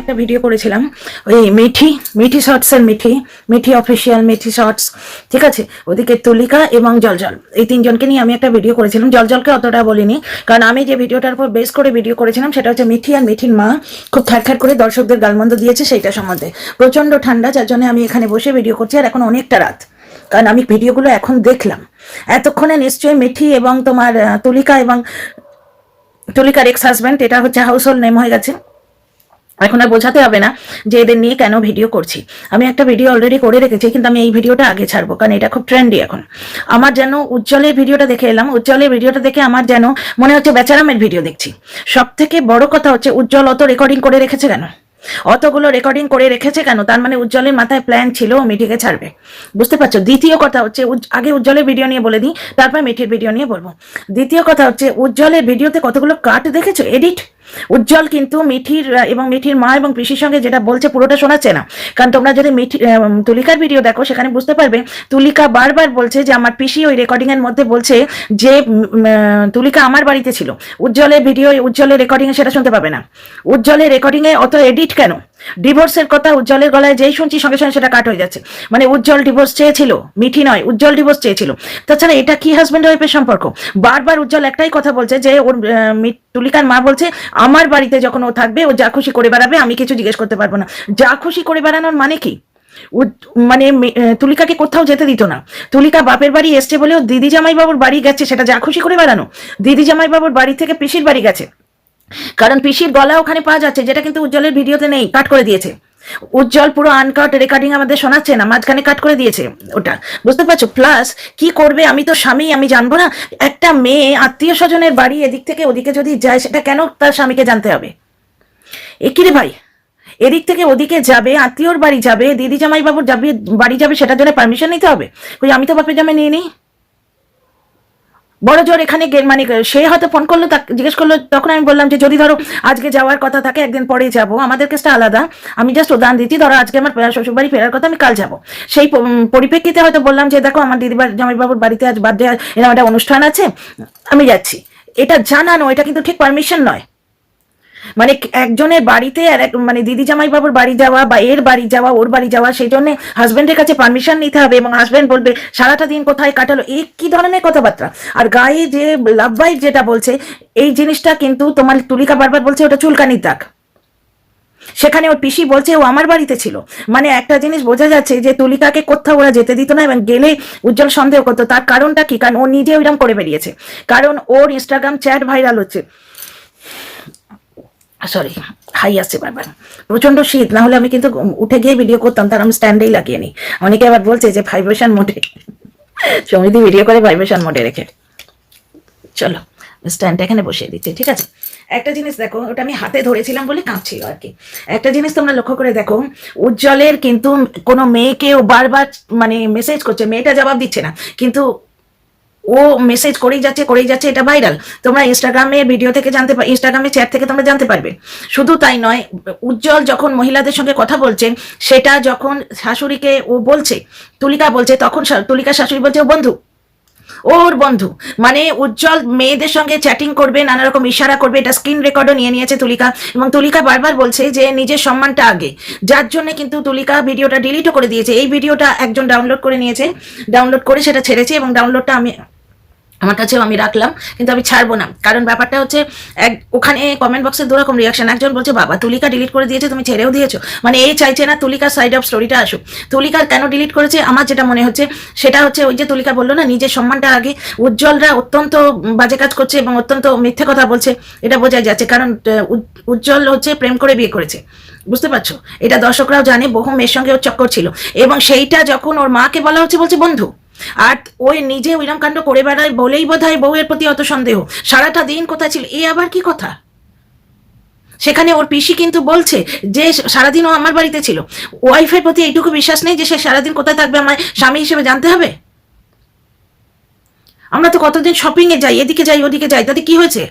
একটা ভিডিও করেছিলাম ওই মিঠি শর্টসের মিঠি অফিসিয়াল মিঠি শর্টস, ঠিক আছে। ওদিকে তুলিকা এবং জলজল এই তিনজনকে নিয়ে আমি একটা ভিডিও করেছিলাম। জলজলকে অতটা বলিনি, কারণ আমি যে ভিডিওটার উপর বেস করে ভিডিও করেছিলাম সেটা হচ্ছে মিঠি আর মিঠির মা খুব খ্যাট করে দর্শকদের গালমন্দ দিয়েছে সেইটা সম্বন্ধে। প্রচন্ড ঠান্ডা, যার জন্য আমি এখানে বসে ভিডিও করছি, আর এখন অনেকটা রাত, কারণ আমি ভিডিওগুলো এখন দেখলাম। এতক্ষণে নিশ্চয়ই মিঠি এবং তোমার তুলিকা এবং তুলিকার এক্স হাজব্যান্ড, এটা হচ্ছে হাউস হোল্ড নেম হয়ে গেছে। এখন আর বোঝাতে হবে না যে এদের নিয়ে কেন ভিডিও করছি। আমি একটা ভিডিও অলরেডি করে রেখেছি, কিন্তু আমি এই ভিডিওটা আগে ছাড়বো, কারণ এটা খুব ট্রেন্ডি এখন। আমার যেন উজ্জ্বলের ভিডিওটা দেখে এলাম, উজ্জ্বলের ভিডিওটা দেখে আমার যেন মনে হচ্ছে বেচারামের ভিডিও দেখছি। সব থেকে বড় কথা হচ্ছে উজ্জ্বল অত রেকর্ডিং করে রেখেছে কেন, অতগুলো রেকর্ডিং করে রেখেছে কেন? তার মানে উজ্জ্বলের মাথায় প্ল্যান ছিল মিঠিকে ছাড়বে, বুঝতে পারছো? দ্বিতীয় কথা হচ্ছে, আগে উজ্জ্বলের ভিডিও নিয়ে বলে দিই, তারপর মিঠির ভিডিও নিয়ে বলবো। দ্বিতীয় কথা হচ্ছে, উজ্জ্বলের ভিডিওতে কতগুলো কাট দেখেছো, এডিট। উজ্জ্বল কিন্তু মিঠির এবং মিঠির মা এবং পিসির সঙ্গে যেটা বলছে পুরোটা শোনাচ্ছে না, কারণ তোমরা যদি তুলিকার ভিডিও দেখো সেখানে বুঝতে পারবে তুলিকা বারবার বলছে যে আমার পিসি ওই রেকর্ডিং এর মধ্যে বলছে যে তুলিকা আমার বাড়িতে ছিল। উজ্জ্বলের ভিডিও, উজ্জ্বলের রেকর্ডিং এ সেটা শুনতে পাবে না। উজ্জ্বলের রেকর্ডিং এ অত এডিট কেন? ডিভোর্সের কথা উজ্জ্বলের গলায় যেই শুনছি সঙ্গে সঙ্গে সেটা কাট হয়ে যাচ্ছে। মানে উজ্জ্বল ডিভোর্স চেয়েছিল, মিঠি নয়, উজ্জ্বল ডিভোর্স চেয়েছিল। তাছাড়া এটা কি হাজব্যান্ড ওয়াইফের সম্পর্ক? বারবার উজ্জ্বল একটাই কথা বলছে যে ওর তুলিকার মা বলছে আমার বাড়িতে যখন ও থাকবে ও যা খুশি করে বেড়াবে, আমি কিছু জিজ্ঞেস করতে পারবো না। যা খুশি করে বেড়ানোর মানে কি? মানে তুলিকাকে কোথাও যেতে দিত না। তুলিকা বাপের বাড়ি এসছে বলেও দিদি জামাই বাবুর বাড়ি গেছে, সেটা যা খুশি করে বেড়ানো? দিদি জামাই বাবুর বাড়ি থেকে পিসির বাড়ি গেছে, কারণ পিসির গলা ওখানে পাওয়া যাচ্ছে, যেটা কিন্তু উজ্জ্বলের ভিডিওতে নেই, কাট করে দিয়েছে। উজ্জ্বল পুরো আনকাট রেকর্ডিং আমাদের শোনাচ্ছে না, মাঝখানে কাট করে দিয়েছে ওটা, বুঝতে পারছো? প্লাস কি করবে, আমি তো স্বামী, আমি জানবো না? একটা মেয়ে আত্মীয় স্বজনের বাড়ি এদিক থেকে ওদিকে যদি যায়, সেটা কেন তার স্বামীকে জানতে হবে? একই রে ভাই, এদিক থেকে ওদিকে যাবে, আত্মীয়র বাড়ি যাবে, দিদি জামাই বাবুর যাবে বাড়ি যাবে, সেটার জন্য পারমিশন নিতে হবে? আমি তো বাপের জামাই নিয়ে নিই। বড় জোর এখানে মানে সে হয়তো ফোন করলো, জিজ্ঞেস করলো, তখন আমি বললাম যে যদি ধরো আজকে যাওয়ার কথা থাকে একদিন পরে যাব, আমাদের কেসটা আলাদা, আমি জাস্ট উদাহরণ দিচ্ছি। ধরো আজকে আমার শ্বশুরবাড়ি ফেরার কথা, আমি কাল যাব, সেই পরিপ্রেক্ষিতে হয়তো বললাম যে দেখো আমার দিদি জামাইবাবুর বাড়িতে আজ বার্থডে, এরকম একটা অনুষ্ঠান আছে, আমি যাচ্ছি। এটা জানানো, এটা কিন্তু ঠিক পারমিশন নয়। মানে একজনের বাড়িতে আর মানে দিদি জামাই বাবুর বাড়ি যাওয়া বা এর বাড়ি যাওয়া, ওর বাড়ি যাওয়া, সেই জন্য হাজবেন্ডের কাছে পারমিশন নিতে হবে, এবং হাজবেন্ড বলবে সারাটা দিন কোথায় কাটালো, এই কি ধরনের কথাবার্তা? আর গায়ে যে লাভ বাইট যেটা বলছে, এই জিনিসটা কিন্তু তোমার তুলিকা বারবার বলছে ওটা চুলকানির দাগ। সেখানে ওর পিসি বলছে ও আমার বাড়িতে ছিল। মানে একটা জিনিস বোঝা যাচ্ছে যে তুলিকাকে কোথাও ওরা যেতে দিত না, এবং গেলে উজ্জ্বল সন্দেহ করতো। তার কারণটা কি? কারণ ও নিজে ওইরকম করে বেরিয়েছে, কারণ ওর ইনস্টাগ্রাম চ্যাট ভাইরাল হচ্ছে। সরি, হাই আসছে বারবার, প্রচন্ড শীত, না হলে আমি কিন্তু উঠে গিয়ে ভিডিও করতাম, তার আমি স্ট্যান্ডেই লাগিয়ে নিই। অনেকে আবার বলছে যে ভাইব্রেশন মোডে, সমৃদ্ধি ভিডিও করে ভাইব্রেশন মোডে রেখে। চলো স্ট্যান্ডটা এখানে বসিয়ে দিচ্ছি, ঠিক আছে। একটা জিনিস দেখো, ওটা আমি হাতে ধরেছিলাম বলে কাঁপছিল আর কি। একটা জিনিস তোমরা লক্ষ্য করে দেখো, উজ্জ্বলের কিন্তু কোনো মেয়েকে ও বারবার মানে মেসেজ করছে, মেয়েটা জবাব দিচ্ছে না, কিন্তু ও মেসেজ করেই যাচ্ছে, এটা ভাইরাল। তোমরা ইনস্টাগ্রামে ভিডিও থেকে জানতে পারবে, ইনস্টাগ্রামে চ্যাট থেকে তোমরা জানতে পারবে। শুধু তাই নয়, উজ্জ্বল যখন মহিলাদের সঙ্গে কথা বলছে, সেটা যখন শাশুড়িকে ও বলছে, তুলিকা বলছে, তখন তুলিকা শাশুড়ি বলছে ও বন্ধু, ওর বন্ধু। মানে উজ্জ্বল মেয়েদের সঙ্গে চ্যাটিং করবে, নানা রকম ইশারা করবে, এটা স্ক্রিন রেকর্ডও নিয়ে নিয়েছে তুলিকা, এবং তুলিকা বারবার বলছে যে নিজের সম্মানটা আগে, যার জন্য কিন্তু তুলিকা ভিডিওটা ডিলিটও করে দিয়েছে। এই ভিডিওটা একজন ডাউনলোড করে নিয়েছে, ডাউনলোড করে সেটা ছেড়েছে, এবং ডাউনলোডটা আমার কাছেও আমি রাখলাম, কিন্তু আমি ছাড়বো না। কারণ ব্যাপারটা হচ্ছে, ওখানে কমেন্ট বক্সে দুরকম রিয়াকশন। একজন বলছে বাবা তুলিকা ডিলিট করে দিয়েছে, তুমি ছেড়েও দিয়েছো, মানে এই চাইছে না তুলিকার সাইড অফ স্টোরিটা আসুক। তুলিকার কেন ডিলিট করেছে, আমার যেটা মনে হচ্ছে সেটা হচ্ছে, ওই যে তুলিকা বললো না নিজের সম্মানটা আগে, উজ্জ্বলরা অত্যন্ত বাজে কাজ করছে এবং অত্যন্ত মিথ্যে কথা বলছে, এটা বোঝাই যাচ্ছে। কারণ উজ্জ্বল হচ্ছে প্রেম করে বিয়ে করেছে, বুঝতে পারছো? এটা দর্শকরাও জানে, বহু মেয়ের সঙ্গে ওর চক্কর ছিল, এবং সেইটা যখন ওর মাকে বলা হচ্ছে, বলছে বন্ধু। আর ওই নিজে ওইরকম কাণ্ড করে বেড়ায় বলেই বোধহয় বউয়ের প্রতি অত সন্দেহ। সারাটা দিন কোথায় ছিল, এ আবার কি কথা? সেখানে ওর পিসি কিন্তু বলছে যে সারাদিন ও আমার বাড়িতে ছিল। ওয়াইফের প্রতি এইটুকু বিশ্বাস নেই যে সে সারাদিন কোথায় থাকবে আমার স্বামী হিসেবে জানতে হবে? আমরা তো কতদিন শপিং এ যাই, এদিকে যাই ওদিকে যাই, তাতে কি হয়েছে?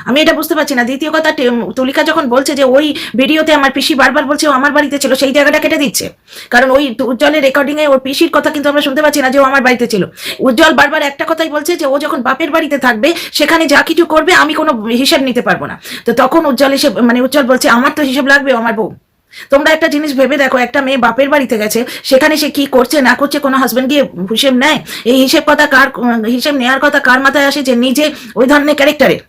আমি এটা বুঝতে পারছি না। দ্বিতীয় কথা, তুলিকা যখন বলছে যে ওই ভিডিওতে আমার পিসি বারবার বলছে ও আমার বাড়িতে ছিল, সেই জায়গাটা কেটে দিচ্ছে, কারণ ওই উজ্জ্বলের রেকর্ডিং এ ওর পিসির কথা কিন্তু আমরা শুনতে পাচ্ছি না যে ও আমার বাড়িতে ছিল। উজ্জ্বল বারবার একটা কথাই বলছে যে ও যখন বাপের বাড়িতে থাকবে, সেখানে যা কিছু করবে আমি কোনো হিসাব নিতে পারবো না। তো তখন উজ্জ্বল এসে, মানে উজ্জ্বল বলছে আমার তো হিসাব লাগবে, আমার বউ। তোমরা একটা জিনিস ভেবে দেখো, একটা মেয়ে বাপের বাড়িতে গেছে, সেখানে সে কি করছে না করছে কোনো হাজবেন্ড গিয়ে হিসেব নেয়? এই হিসেব নেওয়ার কথা কার মাথায় আসে যে নিজে ওই ধরনের ক্যারেক্টারের?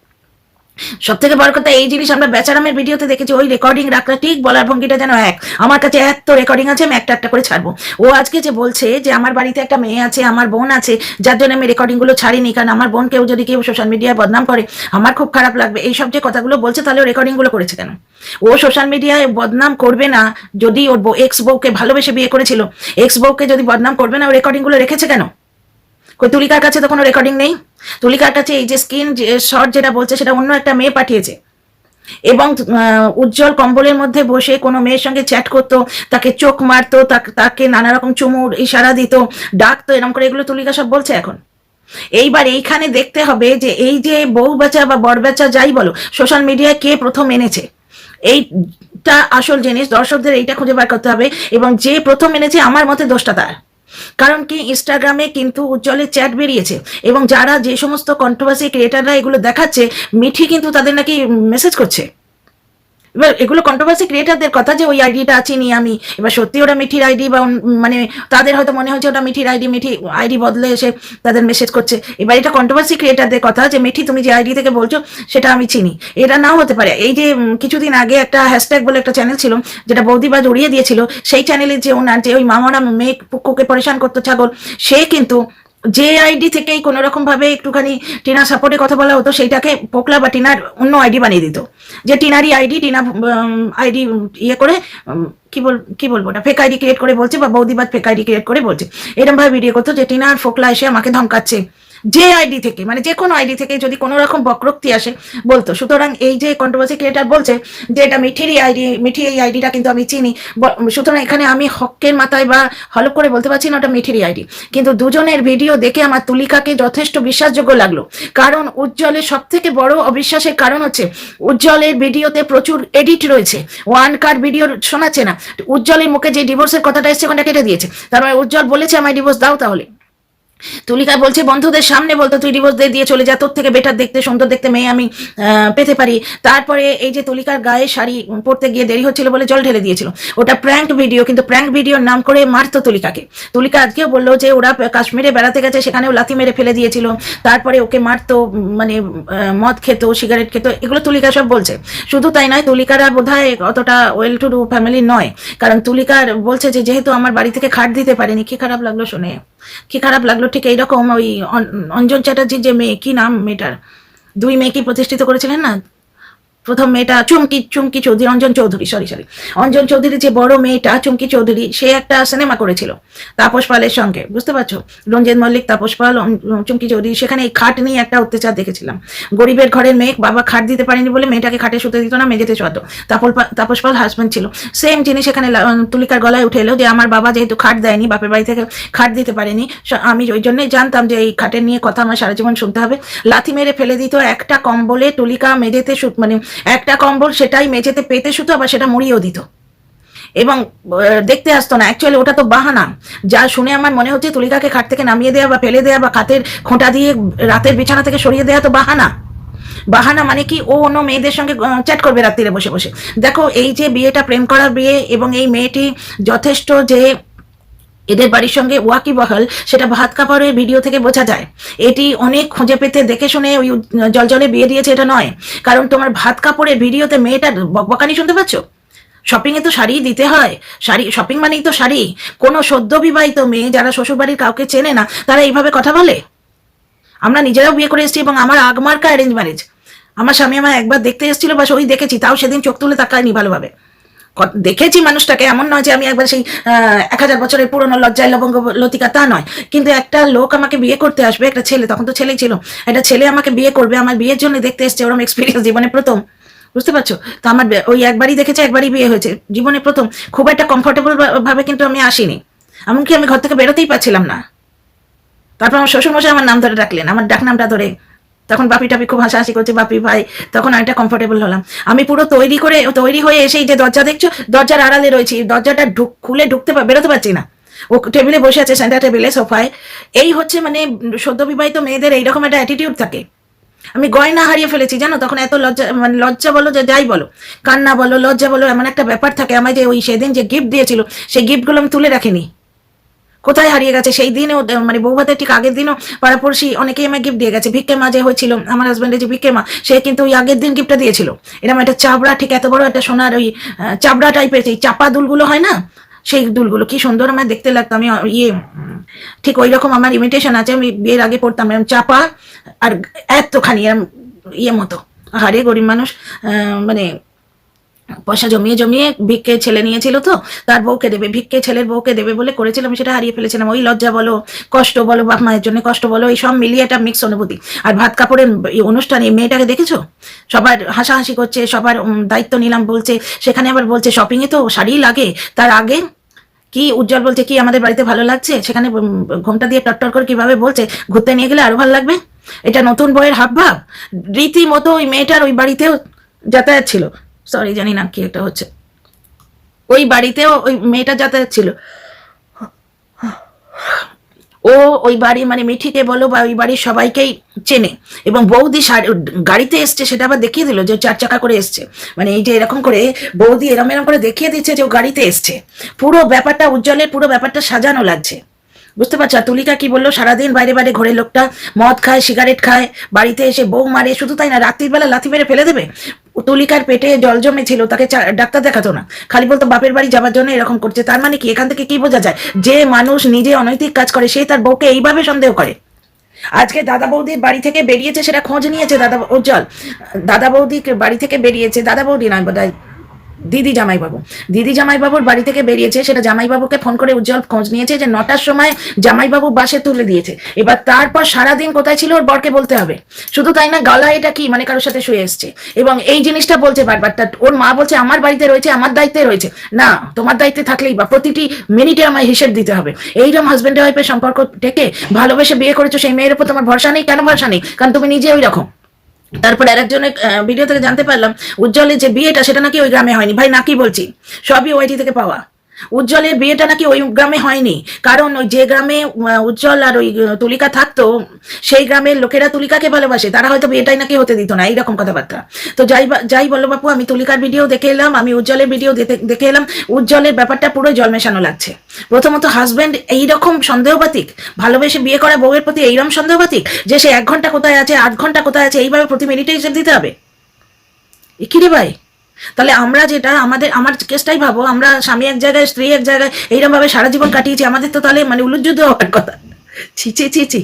সব থেকে বড় কথা, এই জিনিস আমরা বেচারামের ভিডিওতে দেখেছি, ওই রেকর্ডিং রাখলে ঠিক বলার ভঙ্গিটা যেন এক। আমার কাছে এত রেকর্ডিং আছে, আমি একটা একটা করে ছাড়বো। ও আজকে যে বলছে যে আমার বাড়িতে একটা মেয়ে আছে, আমার বোন আছে, যার জন্য আমি রেকর্ডিং গুলো ছাড়িনি, কারণ আমার বোন যদি কেউ সোশ্যাল মিডিয়ায় বদনাম করে আমার খুব খারাপ লাগবে, এইসব যে কথাগুলো বলছে, তাহলে ও রেকর্ডিং গুলো করেছে কেন? ও সোশ্যাল মিডিয়ায় বদনাম করবে না যদি ওর এক্স বউকে ভালোবেসে বিয়ে করেছিল, এক্স বউকে যদি বদনাম করবে না, ও রেকর্ডিং গুলো রেখেছে কেন? তুলিকার কাছে তো কোনো রেকর্ডিং নেই। তুলিকার কাছে এই যে স্ক্রিন শট যেটা বলছে, সেটা অন্য একটা মেয়ে পাঠিয়েছে, এবং উজ্জ্বল কম্বলের মধ্যে বসে কোনো মেয়ের সঙ্গে চ্যাট করতো, তাকে চোখ মারতো, তাকে নানা রকম চুমুর ইশারা দিত, ডাকতো, এরকম করে, এগুলো তুলিকা সব বলছে এখন। এইবার এইখানে দেখতে হবে যে এই যে বউ বেচা বা বর বেচা যাই বলো, সোশ্যাল মিডিয়ায় কে প্রথম এনেছে, এইটা আসল জিনিস। দর্শকদের এইটা খুঁজে বার করতে হবে, এবং যে প্রথম এনেছে আমার মতে দোষটা তার। কারণ কি, ইনস্টাগ্রামে কিন্তু উজ্জ্বলের চ্যাট বেরিয়েছে, এবং যারা যে সমস্ত কন্ট্রোভার্সি ক্রিয়েটাররা এগুলো দেখাচ্ছে, মিঠি কিন্তু তাদের নাকি মেসেজ করছে। এবার এগুলো কন্ট্রোভার্সি ক্রিয়েটারদের কথা, যে ওই আইডিটা চিনি আমি, এবার সত্যি ওটা মিঠির আইডি, বা মানে তাদের হয়তো মনে হচ্ছে ওটা মিঠির আইডি, মিঠি আইডি বদলে এসে তাদের মেসেজ করছে। এবার এটা কন্ট্রোভার্সি ক্রিয়েটারদের কথা, যে মিঠি তুমি যে আইডি থেকে বলছো সেটা আমি চিনি, এটা নাও হতে পারে। এই যে কিছুদিন আগে একটা হ্যাশট্যাগ বলে একটা চ্যানেল ছিল, যেটা বৌদিবাজ উড়িয়ে দিয়েছিল, সেই চ্যানেলের যে ওনার, যে ওই মামারা মেয়ে পুকুকে পরেশান করতো ছাগল, সে কিন্তু যে আইডি থেকেই কোনো রকম ভাবে একটুখানি টিনা সাপোর্টে কথা বলা হতো, সেইটাকে পোকলা বা টিনার অন্য আইডি বানিয়ে দিত, যে টিনারই আইডি, টিনা আইডি ইয়ে করে, কি বলবো ওটা, ফেক আইডি ক্রিয়েট করে বলছে, বা বৌদিবাদ ফেক আইডি ক্রিয়েট করে বলছে, এরকম ভাবে ভিডিও করতো যে টিনার ফোকলা এসে আমাকে ধমকাচ্ছে, যে আইডি থেকে, মানে যে কোনো আইডি থেকে যদি কোনো রকম বক্রোক্তি আসে বলতো। সুতরাং এই যে কন্ট্রোভার্সি ক্রিয়েটার বলছে যে এটা মিঠিরই আইডি, মিঠি এই আইডিটা কিন্তু আমি চিনি, সুতরাং এখানে আমি হকের মাথায় বা হলপ করে বলতে পারছি না ওটা মিঠিরই আইডি। কিন্তু দুজনের ভিডিও দেখে আমার তুলিকাকে যথেষ্ট বিশ্বাসযোগ্য লাগলো, কারণ উজ্জ্বলের সব থেকে বড় অবিশ্বাসের কারণ হচ্ছে উজ্জ্বলের ভিডিওতে প্রচুর এডিট রয়েছে, ওয়ান কাট ভিডিও শোনাচ্ছে না। উজ্জ্বলের মুখে যে ডিভোর্সের কথাটা এসছে ওখানটা কেটে দিয়েছে, তারপরে উজ্জ্বল বলেছে আমায় ডিভোর্স দাও, তাহলে তুলিকা বলছে বন্ধুদের সামনে বলতো তুই ডিভোর্স দিয়ে চলে যা, তোর থেকে বেটার দেখতে, সুন্দর দেখতে মেয়ে আমি পেতে পারি। তারপরে এই যে তুলিকার গায়ে শাড়ি পরতে গিয়ে দেরি হচ্ছিল বলে জল ঢেলে দিয়েছিল, ওটা প্র্যাঙ্ক ভিডিও, কিন্তু প্র্যাঙ্ক ভিডিওর নাম করে মারতো তুলিকাকে। তুলিকা আজকেও বললো যে ওরা কাশ্মীরে বেড়াতে গেছে, সেখানেও লাথি মেরে ফেলে দিয়েছিল, তারপরে ওকে মারতো, মানে মদ খেত, সিগারেট খেত, এগুলো তুলিকা সব বলছে। শুধু তাই নয়, তুলিকারা বোধহয় অতটা ওয়েল টু ডু ফ্যামিলি নয়, কারণ তুলিকার বলছে যে যেহেতু আমার বাড়ি থেকে খাট দিতে পারেনি। কি খারাপ লাগলো শুনে, কি খারাপ লাগলো। ঠিক এইরকম ওই অঞ্জন চ্যাটার্জির যে মেয়ে, কি নাম মেয়েটার, দুই মেয়েকে প্রতিষ্ঠিত করেছিলেন না, প্রথম মেয়েটা চুমকি চৌধুরী, অঞ্জন চৌধুরী, সরি অঞ্জন চৌধুরী, যে বড় মেয়েটা চুমকি চৌধুরী, সে একটা সিনেমা করেছিল তাপস পালের সঙ্গে, বুঝতে পারছো, রঞ্জিত মল্লিক, তাপস পাল, চুমকি চৌধুরী। সেখানে এই খাট নিয়ে একটা অত্যাচার দেখেছিলাম। গরিবের ঘরের মেয়ে, বাবা খাট দিতে পারেনি বলে মেয়েটাকে খাটে শুতে দিত না, মেঝেতে শোয়াতো। তাপস পাল হাজব্যান্ড ছিল। সেম জিনিস এখানে তুলিকার গলায় উঠে এলো, যে আমার বাবা যেহেতু খাট দেয়নি, বাপের বাড়ি থেকে খাট দিতে পারেনি, আমি ওই জন্যই জানতাম যে এই খাটের নিয়ে কথা আমার সারা জীবন শুনতে হবে। লাথি মেরে ফেলে দিত একটা কম্বলে, তুলিকা মেঝেতে মানে একটা কম্বল সেটাই মেঝেতে পেতে শুতো, আবার সেটা মুড়িয়েও দিত, এবং দেখতে আসতো না। অ্যাকচুয়ালি ওটা তো বাহানা। যা শুনে আমার মনে হচ্ছে তুলিকাকে খাট থেকে নামিয়ে দেওয়া বা ফেলে দেওয়া বা খাতের খোঁটা দিয়ে রাতের বিছানা থেকে সরিয়ে দেওয়া তো বাহানা। বাহানা মানে কি, ও অন্য মেয়েদের সঙ্গে চ্যাট করবে রাত্রিরে বসে বসে। দেখো এই যে বিয়েটা প্রেম করার বিয়ে, এবং এই মেয়েটি যথেষ্ট যে এদের বাড়ির সঙ্গে ওয়াকিবহাল, সেটা ভাত কাপড়ের ভিডিও থেকে বোঝা যায়। এটি অনেক খুঁজে পেতে দেখে শুনে ওই জলজলে বিয়ে দিয়েছে এটা নয়, কারণ তোমার ভাত কাপড়ের ভিডিওতে মেয়েটা বকবকানি শুনতে পাচ্ছ। শপিং এ তো শাড়ি দিতে হয়, শাড়ি শপিং মানেই তো শাড়ি। কোনো সদ্য বিবাহিত মেয়ে যারা শ্বশুরবাড়ির কাউকে চেনে না, তারা এইভাবে কথা বলে? আমরা নিজেরাও বিয়ে করে এসেছি, এবং আমার আগমার্কা অ্যারেঞ্জ ম্যারেজ। আমার স্বামী আমার একবার দেখতে এসেছিল, বা ওই দেখেছি, তাও সেদিন চোখ তুলে তাকায়নি ভালোভাবে। দেখেছি মানুষটাকে, এমন নয় যে আমি একবার সেই 1000 বছরের পুরনো লজ্জায় লবঙ্গ লতিকা, তা নয়। কিন্তু একটা লোক আমাকে বিয়ে করতে আসবে, একটা ছেলে, তখন তো ছেলেই ছিল, একটা ছেলে আমাকে বিয়ে করবে, আমার বিয়ের জন্য দেখতে এসছে, ওরকম এক্সপিরিয়েন্স জীবনে প্রথম, বুঝতে পারছো তো। আমার ওই একবারই দেখেছে, একবারই বিয়ে হয়েছে, জীবনে প্রথম। খুব একটা কমফোর্টেবল ভাবে কিন্তু আমি আসিনি, এমনকি আমি ঘর থেকে বেরোতেই পারছিলাম না। তারপর আমার শ্বশুরমশাই আমার নাম ধরে ডাকলেন, আমার ডাক নামটা ধরে। তখন বাপি টাপি খুব হাসাহাসি করছে, বাপি ভাই, তখন অনেকটা কমফোর্টেবল হলাম। আমি পুরো তৈরি হয়ে এসেই যে দরজা দেখছো, দরজার আড়ালে রয়েছি, দরজাটা খুলে বেরোতে পারছি না। ও টেবিলে বসে আছে, সেন্টার টেবিলে, সোফায়। এই হচ্ছে মানে সদ্য বিবাহিত মেয়েদের এইরকম একটা অ্যাটিটিউড থাকে। আমি গয়না হারিয়ে ফেলেছি জানো, তখন এত লজ্জা, মানে লজ্জা বলো যে যাই বলো, কান্না বলো, লজ্জা বলো, এমন একটা ব্যাপার থাকে। আমায় যে ওই সেদিন যে গিফট দিয়েছিল সেই গিফটগুলো আমি তুলে রাখিনি, কোথায় হারিয়ে গেছে। সেই দিনও মানে বৌভাতের ঠিক আগের দিনও পাড়াপড়শি অনেকেই আমায় গিফট দিয়ে গেছে। ভিক্ষে মা যে হয়েছিল আমার হাজব্যান্ডের যে ভিক্ষে মা, সে কিন্তু ওই আগের দিন গিফটটা দিয়েছিল। এরকম একটা চাবড়া, ঠিক এত বড় একটা সোনার ওই চাবড়া টাইপের সেই চাপা দুলগুলো হয় না, সেই দুলগুলো কি সুন্দর আমার দেখতে লাগতো। আমি ইয়ে ঠিক ওই রকম আমার ইমিটেশন আছে, আমি বিয়ের আগে পড়তাম এরকম চাপা, আর এতখানি এরম ইয়ে মতো। হারে গরিব মানুষ, মানে পয়সা জমিয়ে জমিয়ে ভিক্ষে ছেলে নিয়েছিল, তো তার বউকে দেবে, ভিক্ষে ছেলের বউকে দেবে বলে করেছিলাম, সেটা হারিয়ে ফেলেছিলাম। ওই লজ্জা বলো, কষ্ট বলো, বাপ মায়ের জন্য কষ্ট বলো, এই সব মিলিয়ে একটা মিক্স অনুভূতি। আর ভাত কাপড়ের এই অনুষ্ঠানে মেয়েটাকে দেখেছো, সবার হাসাহাসি করছে, সবার দায়িত্ব নিলাম বলছে, সেখানে আবার বলছে শপিং এ তো শাড়ি লাগে। তার আগে কি উজ্জ্বল বলছে কি আমাদের বাড়িতে ভালো লাগছে, সেখানে ঘোমটা দিয়ে টট্টর করে কিভাবে বলছে ঘুরতে নিয়ে গেলে আরো ভালো লাগবে। এটা নতুন বইয়ের হাবভাব। রীতিমতো ওই মেয়েটার ওই বাড়িতেও যাতায়াত ছিল, সরি জানি না কি একটা হচ্ছে, ওই বাড়িতেও ওই মেয়েটা যাতায়াত ছিল। ও ওই বাড়ি মানে মিঠিকে বলো বা ওই বাড়ির সবাইকেই চেনে, এবং বৌদি গাড়িতে এসছে সেটা আবার দেখিয়ে দিল যে 4 চাকা করে এসছে। মানে এই যে এরকম করে বৌদি এরম এরম করে দেখিয়ে দিচ্ছে যে ও গাড়িতে এসছে। পুরো ব্যাপারটা উজ্জ্বলের পুরো ব্যাপারটা সাজানো লাগছে, বুঝতে পারছো। তুলিকা কি বললো, সারাদিন বাইরে বাইরে ঘরে লোকটা মদ খায়, সিগারেট খায়, বাড়িতে এসে বউ মারে, শুধু তাই না রাত্রির বেলা লাথি মেরে ফেলে দেবে। তুলিকার পেটে জল জমেছিল, তাকে ডাক্তার দেখাতো না, খালি বলতো বাপের বাড়ি যাবার জন্য এরকম করছে। তার মানে কি, এখান থেকে কি বোঝা যায়, যে মানুষ নিজে অনৈতিক কাজ করে সে তার বউকে এইভাবে সন্দেহ করে। আজকে দাদা বৌদির বাড়ি থেকে বেরিয়েছে, সেটা খোঁজ নিয়েছে দাদা উজ্জ্বল, দাদা বৌদি বাড়ি থেকে বেরিয়েছে, দাদা বৌদি নয় বোধহয় দিদি জামাইবাবু, দিদি জামাইবাবুর বাড়ি থেকে বেরিয়েছে, সেটা জামাইবাবুকে ফোন করে উজ্জ্বল খোঁজ নিয়েছে যে 9টার সময় জামাইবাবু বাসে তুলে দিয়েছে। এবার তারপর সারাদিন কোথায় ছিল ওর বরকে বলতে হবে। শুধু তাই না, গলা এটা কি মানে কারোর সাথে শুয়ে এসছে, এবং এই জিনিসটা বলছে বারবার। ওর মা বলছে আমার বাড়িতে রয়েছে, আমার দায়িত্বে রয়েছে। না, তোমার দায়িত্বে থাকলেই বা প্রতিটি মিনিটে আমায় হিসেব দিতে হবে। এইরকম হাজবেন্ড ওয়াইফের সম্পর্ক থেকে ভালোবেসে বিয়ে করেছো, সেই মেয়ের উপর তোমার ভরসা নেই। কেন ভরসা নেই? কারণ তুমি নিজে ওই রকম। তারপর আরেকজনের ভিডিও থেকে জানতে পারলাম উজ্জ্বলের যে বিয়েটা সেটা নাকি ওই গ্রামে হয়নি। ভাই নাকি বলছি, সবই ওইটি থেকে পাওয়া। উজ্জ্বলের বিয়েটা নাকি ওই গ্রামে হয়নি, কারণ ওই যে গ্রামে উজ্জ্বল আর ওই তুলিকা থাকতো সেই গ্রামের লোকেরা তুলিকাকে ভালোবাসে, তারা হয়তো বিয়েটাই নাকি হতে দিত না, এইরকম কথাবার্তা। তো যাই বলো বাপু, আমি তুলিকার ভিডিও দেখে এলাম, আমি উজ্জ্বলের ভিডিও দেখে এলাম। উজ্জ্বলের ব্যাপারটা পুরো জল মেশানো লাগছে। প্রথমত হাজব্যান্ড এইরকম সন্দেহবাতিক, ভালোবেসে বিয়ে করা বউয়ের প্রতি এইরকম সন্দেহবাতিক যে সে 1 ঘন্টা কোথায় আছে, 8 ঘন্টা কোথায় আছে, এইভাবে প্রতি মিনিটে হিসেব দিতে হবে। কি রে ভাই, তাহলে আমরা যেটা আমার কেসটাই ভাবো, আমরা স্বামী এক জায়গায় স্ত্রী এক জায়গায় এইরকম ভাবে সারা জীবন কাটিয়েছি, আমাদের তো তাহলে মানে উলুযুদ্ধ হওয়ার কথা। ছি ছি ছি ছি,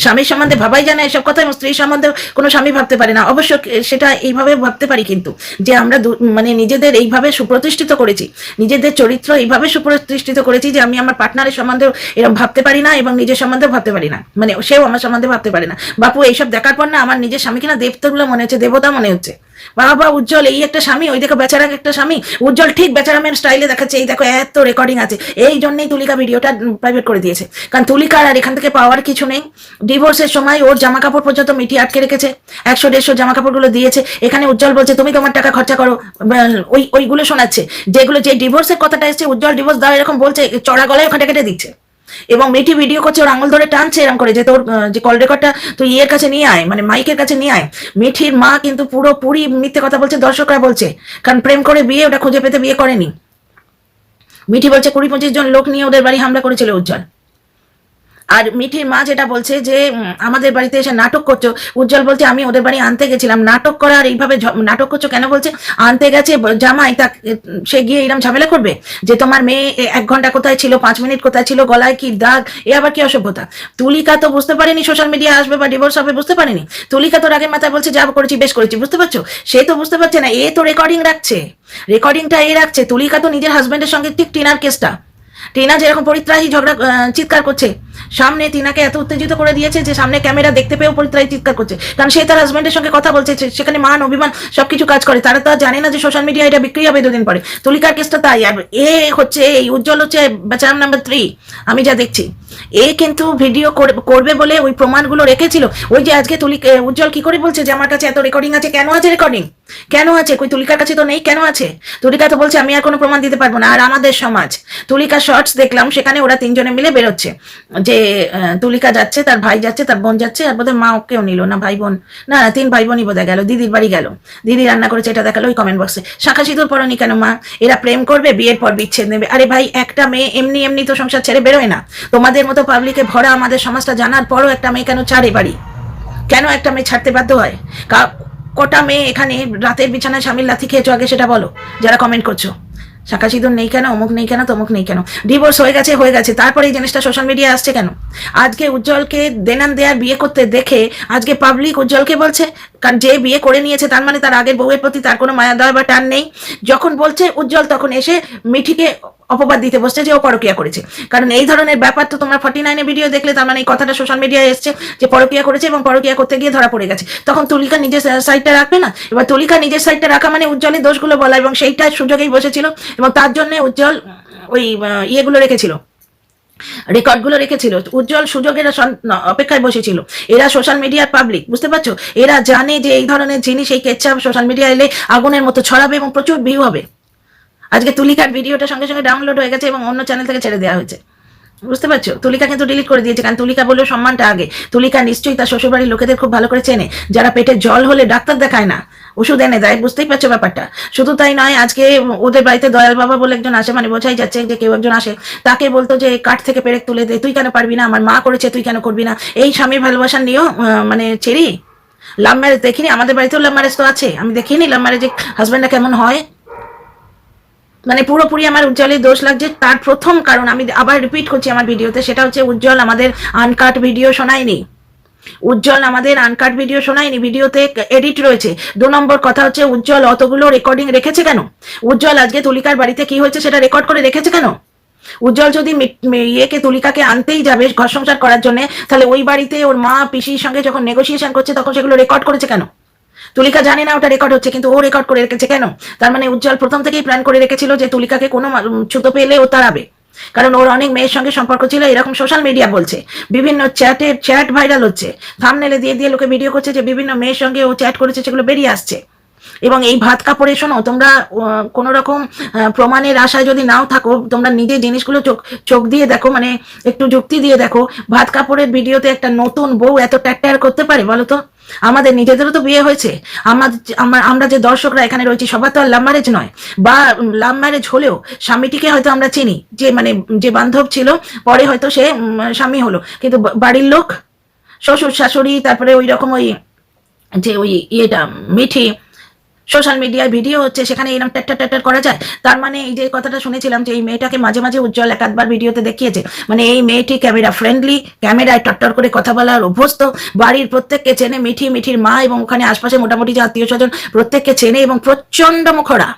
স্বামীর সম্বন্ধে ভাবাই জানে এসব কথা, এবং স্ত্রীর সম্বন্ধে কোনো স্বামী ভাবতে পারে না। অবশ্য সেটা এইভাবে ভাবতে পারি কিন্তু, যে আমরা মানে নিজেদের এইভাবে সুপ্রতিষ্ঠিত করেছি, নিজেদের চরিত্র এইভাবে সুপ্রতিষ্ঠিত করেছি যে আমি আমার পার্টনারের সম্বন্ধেও এরকম ভাবতে পারি না, এবং নিজের সম্বন্ধেও ভাবতে পারি না, মানে সেও আমার সম্বন্ধে ভাবতে পারে না। বাপু এইসব দেখার পর না আমার নিজের স্বামীকে না দেবতাগুলো মনে হচ্ছে, দেবতা মনে হচ্ছে। বাবা উজ্জ্বল এই একটা স্বামী, ওই দেখো বেচারা একটা স্বামী। উজ্জ্বল ঠিক বেচারামের স্টাইলে দেখাচ্ছে, এই দেখো এত রেকর্ডিং আছে। এই জন্যই তুলিকা ভিডিওটা প্রাইভেট করে দিয়েছে, কারণ তুলিকার আর এখান থেকে পাওয়ার কিছু নেই। ডিভোর্সের সময় ওর জামা কাপড় পর্যন্ত মিটি আটকে রেখেছে, 100-150 জামা কাপড়গুলো দিয়েছে। এখানে উজ্জ্বল বলছে তুমি তোমার টাকা খরচা করো, ওইগুলো শোনাচ্ছে। যেগুলো যে ডিভোর্সের কথাটা এসছে, উজ্জ্বল ডিভোর্স দাও এরকম বলছে, চড়া গলায় ওখানে কেটে দিচ্ছে। এবং মেয়েটি ভিডিও করছে, ওর আঙুল ধরে টানছে এরকম করে, যে তোর যে কল রেকর্ডটা তুই ইয়ের কাছে নিয়ে আয়, মানে মাইকের কাছে নিয়ে আয়। মেয়েটির মা কিন্তু পুরোপুরি মিথ্যে কথা বলছে, দর্শকরা বলছে, কারণ প্রেম করে বিয়ে, ওটা খুঁজে পেতে বিয়ে করেনি। মিঠি বলছে 20-25 জন লোক নিয়ে ওদের বাড়ি হামলা করেছিল উজ্জ্বল। আর মিঠির মা যেটা বলছে যে আমাদের বাড়িতে এসে নাটক করছো, উজ্জ্বল বলছে আমি ওদের বাড়ি আনতে গেছিলাম। নাটক করা আর এইভাবে নাটক করছো কেন? বলছে আনতে গেছে জামাই, তা সে গিয়ে এরকম ঝামেলা করবে যে তোমার মেয়ে 1 ঘন্টা কোথায় ছিল, 5 মিনিট কোথায় ছিল, গলায় কি দাগ, এ আবার কি অসভ্যতা। তুলিকা তো বুঝতে পারেনি সোশ্যাল মিডিয়া আসবে বা ডিভোর্স হবে, বুঝতে পারেনি। তুলিকা তো রাগের মাথায় বলছে যা করেছি বেশ করেছি, বুঝতে পারছো। সে তো বুঝতে পারছে না, এ তো রেকর্ডিং রাখছে, রেকর্ডিংটা এ রাখছে। তুলিকা তো নিজের হাজবেন্ডের সঙ্গে ঠিক টিনার কেসটা, টিনা যেরকম পরিত্রাহী ঝগড়া চিৎকার করছে, সামনে টিনাকে এত উত্তেজিত করে দিয়েছে যে সামনে ক্যামেরা দেখতে পেয়েও পরিত্রাহী চিৎকার করছে, কারণ সে তার হাজবেন্ডের সঙ্গে কথা বলছে, সেখানে মান অভিমান সবকিছু কাজ করে। তারা তো জানে না যে সোশ্যাল মিডিয়া এটা বিক্রি হবে 2 দিন পরে। তুলিকার কেসটা তাই। আর এ হচ্ছে এই উজ্জ্বল হচ্ছে বেচারাম নাম্বার 3, আমি যা দেখছি। এ কিন্তু ভিডিও করবে বলে ওই প্রমাণগুলো রেখেছিল। ওই যে আজকে উজ্জ্বল কি করে বলছে যে আমার কাছে এত রেকর্ডিং আছে, কেন আছে রেকর্ডিং, কেন আছে? কই তুলিকার কাছে তো নেই, কেন আছে? তুলিকা তো বলছে আমি আর কোনো প্রমাণ দিতে পারবো না। আর আমাদের সমাজ, তুলিকা শর্টস দেখলাম, সেখানে ওরা 3 জনে মিলে বেরোচ্ছে যে তুলিকা যাচ্ছে, তার ভাই যাচ্ছে, তার বোন যাচ্ছে, আর বোধহয় মা ওকেও নিল না, ভাই বোন না, 3 ভাই বোনই বোধহয় গেল, দিদির বাড়ি গেল, দিদি রান্না করেছে এটা দেখালো ওই কমেন্ট বক্সে। শাখা সিঁদুর পরনি কেন মা? এরা প্রেম করবে, বিয়ের পর বিচ্ছেদ নেবে। আরে ভাই, একটা মেয়ে এমনি এমনি তো সংসার ছেড়ে বেরোয় না। তোমাদের মতো পাবলিকে ভরা আমাদের সমাজটা জানার পরও একটা মেয়ে কেন ছাড়ে বাড়ি? কেন একটা মেয়ে ছাড়তে বাধ্য হয়? কটা মেয়ে এখানে রাতের বিছানায় স্বামীর লাথি খেয়েছো আগে সেটা বলো, যারা কমেন্ট করছো। শাখা সিঁদুর নেই কেন, অমুক নেই কেন, তমুক নেই কেন, ডিভোর্স হয়ে গেছে, তারপরে এই জিনিসটা সোশ্যাল মিডিয়ায় আসছে কেন? আজকে উজ্জ্বলকে দেনান দেয়ার বিয়ে করতে দেখে আজকে পাবলিক উজ্জ্বলকে বলছে, কারণ যে বিয়ে করে নিয়েছে তার মানে তার আগের বউয়ের প্রতি তার কোনো মায়া দয়া বা টান নেই। যখন বলছে উজ্জ্বল, তখন এসে মিঠিকে অপবাদ দিতে বসছে যে ও পরকিয়া করেছে। কারণ এই ধরনের ব্যাপার তো তোমরা 49 ভিডিও দেখলে, তার মানে এই কথাটা সোশ্যাল মিডিয়ায় এসছে যে পরকিয়া করেছে এবং পরকিয়া করতে গিয়ে ধরা পড়ে গেছে। তখন তুলিকা নিজের সাইডটা রাখবে না? এবার তুলিকা নিজের সাইডটা রাখা মানে উজ্জ্বলের দোষগুলো বলা, এবং সেইটার সুযোগেই বসেছিল, এবং তার জন্য উজ্জ্বল ওই ইয়েগুলো রেখেছিল, রেকর্ডগুলো রেখেছিল। উজ্জ্বল সুযোগের অপেক্ষায় বসেছিল। এরা সোশ্যাল মিডিয়ার পাবলিক, বুঝতে পারছো? এরা জানে যে এই ধরনের জিনিস, এই কেচ্ছা সোশ্যাল মিডিয়া এলে আগুনের মতো ছড়াবে এবং প্রচুর ভিউ হবে। আজকে তুলিকার ভিডিওটা সঙ্গে সঙ্গে ডাউনলোড হয়ে গেছে এবং অন্য চ্যানেল থেকে ছেড়ে দেওয়া হয়েছে, বুঝতে পারছো? তুলিকা কিন্তু ডিলিট করে দিয়েছে, কারণ তুলিকা বললো সম্মানটা আগে। তুলিকা নিশ্চয়ই তার শ্বশুরবাড়ির লোকেদের খুব ভালো করে চেনে, যারা পেটে জল হলে ডাক্তার দেখায় না, ওষুধ এনে দেয়, বুঝতেই পারছো ব্যাপারটা। শুধু তাই নয়, আজকে ওদের বাড়িতে দয়াল বাবা বলে একজন আসে, মানে বোঝাই যাচ্ছে যে কেউ একজন আসে, তাকে বলতো যে কাঠ থেকে পেরেক তুলে দে, তুই কেন পারবি না, আমার মা করেছে তুই কেন করবি না। এই স্বামীর ভালোবাসা নিয়েও মানে চেরি লাভ ম্যারেজ দেখিনি, আমাদের বাড়িতেও লাভ ম্যারেজ তো আছে, আমি দেখিনি লাভ ম্যারেজে হাজব্যান্ডটা কেমন হয়। মানে পুরোপুরি আমার উজ্জ্বলের দোষ লাগছে। তার প্রথম কারণ আমি আবার রিপিট করছি আমার ভিডিওতে, সেটা হচ্ছে উজ্জ্বল আমাদের আনকাট ভিডিও শোনায়নি। উজ্জ্বল আমাদের আনকাট ভিডিও শোনায়নি, ভিডিওতে এডিট রয়েছে। 2 নম্বর কথা হচ্ছে উজ্জ্বল অতগুলো রেকর্ডিং রেখেছে কেন? উজ্জ্বল আজকে তুলিকার বাড়িতে কি হয়েছে সেটা রেকর্ড করে রেখেছে কেন? উজ্জ্বল যদি ইয়েকে তুলিকাকে আনতেই যাবে ঘর সংসার করার জন্য, তাহলে ওই বাড়িতে ওর মা পিসির সঙ্গে যখন নেগোসিয়েশন করছে তখন সেগুলো রেকর্ড করেছে কেন? তুলিকা জানে না ওটা রেকর্ড হচ্ছে, কিন্তু ও রেকর্ড করে রেখেছে কেন? তার মানে উজ্জ্বল প্রথম থেকেই প্ল্যান করে রেখেছিল যে তুলিকাকে কোনো ছুতো পেলে ও তাড়াবে, কারণ ওর অনেক মেয়ের সঙ্গে সম্পর্ক ছিল, এরকম সোশ্যাল মিডিয়া বলছে। বিভিন্ন চ্যাট ভাইরাল হচ্ছে, থাম্বনেলে দিয়ে দিয়ে লোকে ভিডিও করছে যে বিভিন্ন মেয়ের সঙ্গে ও চ্যাট করেছে, সেগুলো বেরিয়ে আসছে। এবং এই ভাত কাপড়ে শোনো, তোমরা কোনো রকম প্রমাণের আশায় যদি নাও থাকো, তোমরা নিজে জিনিসগুলো চোখ দিয়ে দেখো, মানে একটু যুক্তি দিয়ে দেখো। ভাত কাপড়ের ভিডিওতে একটা নতুন বউ এত ট্যাট করতে পারে বলো তো? আমাদের নিজেদেরও তো বিয়ে হয়েছে, আমরা যে দর্শকরা এখানে রয়েছি সবার তো আর লাভ ম্যারেজ নয়, বা লাভ ম্যারেজ হলেও স্বামীটিকে হয়তো আমরা চিনি, যে মানে যে বান্ধব ছিল পরে হয়তো সে স্বামী হলো, কিন্তু বাড়ির লোক, শ্বশুর শাশুড়ি, তারপরে ওই রকম ওই যে ওই ইয়েটা মিঠি, সোশ্যাল মিডিয়ায় ভিডিও হচ্ছে, সেখানে এরকম ট্যাটার করা যায়? তার মানে এই যে কথাটা শুনেছিলাম যে এই মেয়েটাকে মাঝে মাঝে উজ্জ্বল একাধবার ভিডিওতে দেখিয়েছে, মানে এই মেয়েটি ক্যামেরা ফ্রেন্ডলি, ক্যামেরায় টট্টর করে কথা বলার অভ্যস্ত, বাড়ির প্রত্যেককে চেনে, মিঠির মা এবং ওখানে আশপাশে মোটামুটি যে আত্মীয় স্বজন প্রত্যেককে চেনে, এবং প্রচন্ড মুখরা।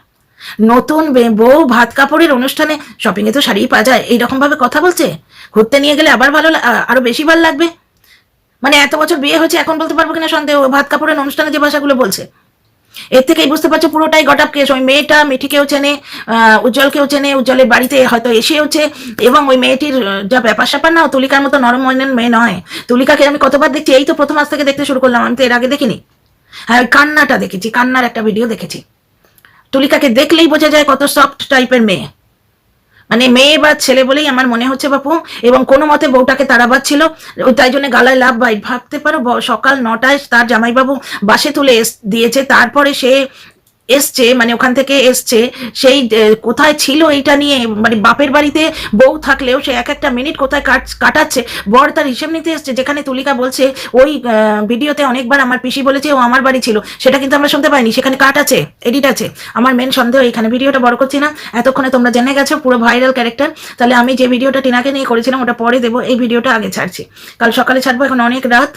নতুন বউ ভাত কাপড়ের অনুষ্ঠানে, শপিং এ তো শাড়ি পাওয়া যায়, এইরকম ভাবে কথা বলছে। ঘুরতে নিয়ে গেলে আবার ভালো, আরো বেশি ভালো লাগবে। মানে এত বছর বিয়ে হয়েছে, এখন বলতে পারবো কিনা সন্দেহ, ভাত কাপড়ের অনুষ্ঠানে যে ভাষাগুলো বলছে। এর থেকেই বুঝতে পারছো পুরোটাই গটাপ কেস। ওই মেয়েটা মিঠিকেও চেনে, উজ্জ্বলকেও চেনে, উজ্জ্বলের বাড়িতে হয়তো এসেওছে, এবং ওই মেয়েটির যা ব্যাপার স্যাপার না, তুলিকার মতো নরম মনের মেয়ে নয়। তুলিকাকে আমি কতবার দেখছি, এই তো প্রথম আজ থেকে দেখতে শুরু করলাম, আমি তো এর আগে দেখিনি। হ্যাঁ, কান্নাটা দেখেছি, কান্নার একটা ভিডিও দেখেছি। তুলিকাকে দেখলেই বোঝা যায় কত সফট টাইপের মেয়ে, মানে মেয়ে বা ছেলে বলেই আমার মনে হচ্ছে বাপু। এবং কোনো মতে বউটাকে তাড়াবার ছিল, তাই জন্য গালায় লাভ বাইট, ভাবতে পারো সকাল 9টায় তার জামাইবাবু বাসে তুলে দিয়েছে, তারপরে সে এসছে, মানে ওখান থেকে এসছে, সেই কোথায় ছিল এইটা নিয়ে, মানে বাপের বাড়িতে বউ থাকলেও সে এক একটা মিনিট কোথায় কাটাচ্ছে, বর তার হিসেব নিতে এসছে। যেখানে তুলিকা বলছে ওই ভিডিওতে অনেকবার আমার পিসি বলেছে ও আমার বাড়ি ছিল, সেটা কিন্তু আমরা শুনতে পাইনি, সেখানে কাট আছে, এডিট আছে। আমার মেন সন্দেহ এখানে, ভিডিওটা বড় করছি না, এতক্ষণে তোমরা জেনে গেছো পুরো ভাইরাল ক্যারেক্টার। তাহলে আমি যে ভিডিওটা টিনাকে নিয়ে করেছিলাম ওটা পরে দেবো, এই ভিডিওটা আগে ছাড়ছি, কাল সকালে ছাড়বো, এখন অনেক রাত।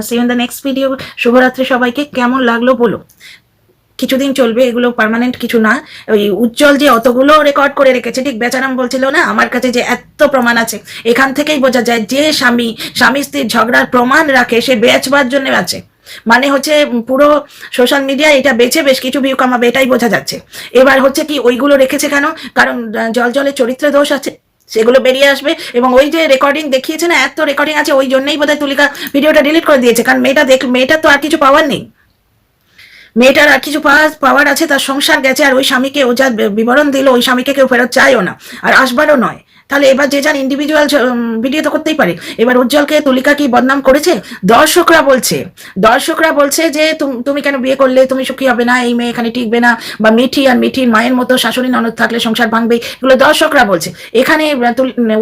See you in the next video. শুভরাত্রি সবাইকে। কেমন লাগলো বলো, কিছুদিন চলবে, এগুলো পার্মানেন্ট কিছু না। ওই উজ্জ্বল যে অতগুলো রেকর্ড করে রেখেছে, ঠিক বেচারাম বলছিল না আমার কাছে যে এত প্রমাণ আছে, এখান থেকেই বোঝা যায় যে স্বামী স্ত্রীর ঝগড়ার প্রমাণ রাখে সে বেচবার জন্য আছে, মানে হচ্ছে পুরো সোশ্যাল মিডিয়া এটা বেচে বেশ কিছু ভিউ কামাবে, এটাই বোঝা যাচ্ছে। এবার হচ্ছে কি ওইগুলো রেখেছে কেন? কারণ জলের চরিত্রে দোষ আছে, সেগুলো বেরিয়ে আসবে। এবং ওই যে রেকর্ডিং দেখিয়েছে না, এত রেকর্ডিং আছে, ওই জন্যই বোধহয় তুলিকা ভিডিওটা ডিলিট করে দিয়েছে, কারণ মেয়েটার তো আর কিছু পাওয়ার নেই, মেয়েটার আর কিছু পাওয়ার আছে, তার সংসার গেছে, আর ওই স্বামীকে ও যা বিবরণ দিল, ওই স্বামীকে কেউ ফেরত চায়ও না, আর আসবারও নয়। তাহলে এবার যে যার ইন্ডিভিজুয়াল ভিডিও তো করতেই পারে। এবার উজ্জ্বলকে তুলিকা কি বদনাম করেছে? দর্শকরা বলছে যে তুমি কেন বিয়ে করলে, তুমি সুখী হবে না, এই মেয়ে এখানে টিকবে না, বা মিঠি আর মিঠির মায়ের মতো শাশুড়ি ননদ থাকলে সংসার ভাঙবে, এগুলো দর্শকরা বলছে। এখানে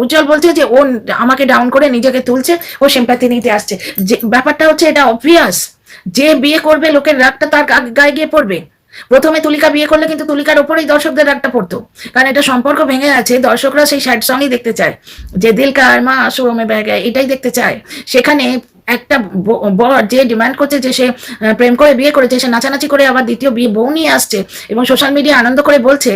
উজ্জ্বল বলছে যে ও আমাকে ডাউন করে নিজেকে তুলছে, ও সিম্প্যাথি নিতে আসছে। যে ব্যাপারটা হচ্ছে এটা অবভিয়াস, যে বিয়ে করবে লোকের রাগটা তার গায়ে গিয়ে পড়বে। প্রথমে তুলিকা বিয়ে করলে কিন্তু তুলিকার ওপরেই দর্শকদের রাগটা পড়তো, কারণ এটা সম্পর্ক ভেঙে আছে। দর্শকরা সেই স্যাড সঙ্গই দেখতে চায়, যে দিল কা আরমা আঁসুओं में बह गया, এটাই দেখতে চায়। সেখানে একটা বর যে ডিমান্ড করছে যে সে প্রেম করে বিয়ে করেছে, সে নাচানাচি করে আবার দ্বিতীয় বিয়ে বউ নিয়ে আসছে এবং সোশ্যাল মিডিয়া আনন্দ করে বলছে,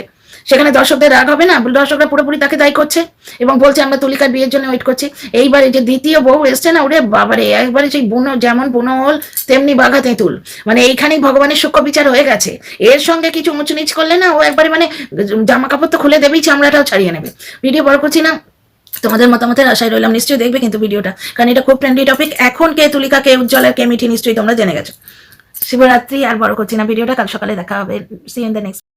সেখানে দর্শকদের রাগ হবে না? দর্শকরা পুরোপুরি তাকে দায়ী করছে এবং বলছে আমরা তুলিকার বিয়ের জন্য ওয়েট করছি। এইবারে যে দ্বিতীয় বউ এসছে না, ওরে বাবারে, একবারে সেই বুনো, যেমন বুনো হল তেমনি বাঘা তেঁতুল, মানে এইখানেই ভগবানের সূক্ষ্ম বিচার হয়ে গেছে। এর সঙ্গে কিছু উঁচু নিচ করলে না, ও একবারে মানে জামা কাপড় তো খুলে দেবেই, চামড়াটাও ছাড়িয়ে নেবে। ভিডিও বড় করছি না, তোমাদের মতামতের আশায় রইলাম, নিশ্চয়ই দেখবে কিন্তু ভিডিওটা, কারণ এটা খুব ট্রেন্ডি টপিক এখন। কে তুলিকা, কে উজ্জ্বল, কে মিঠি, নিশ্চয়ই তোমরা জেনে গেছো। শিবরাত্রি, আর বড় করছি না ভিডিওটা, কাল সকালে দেখা হবে। See in the next.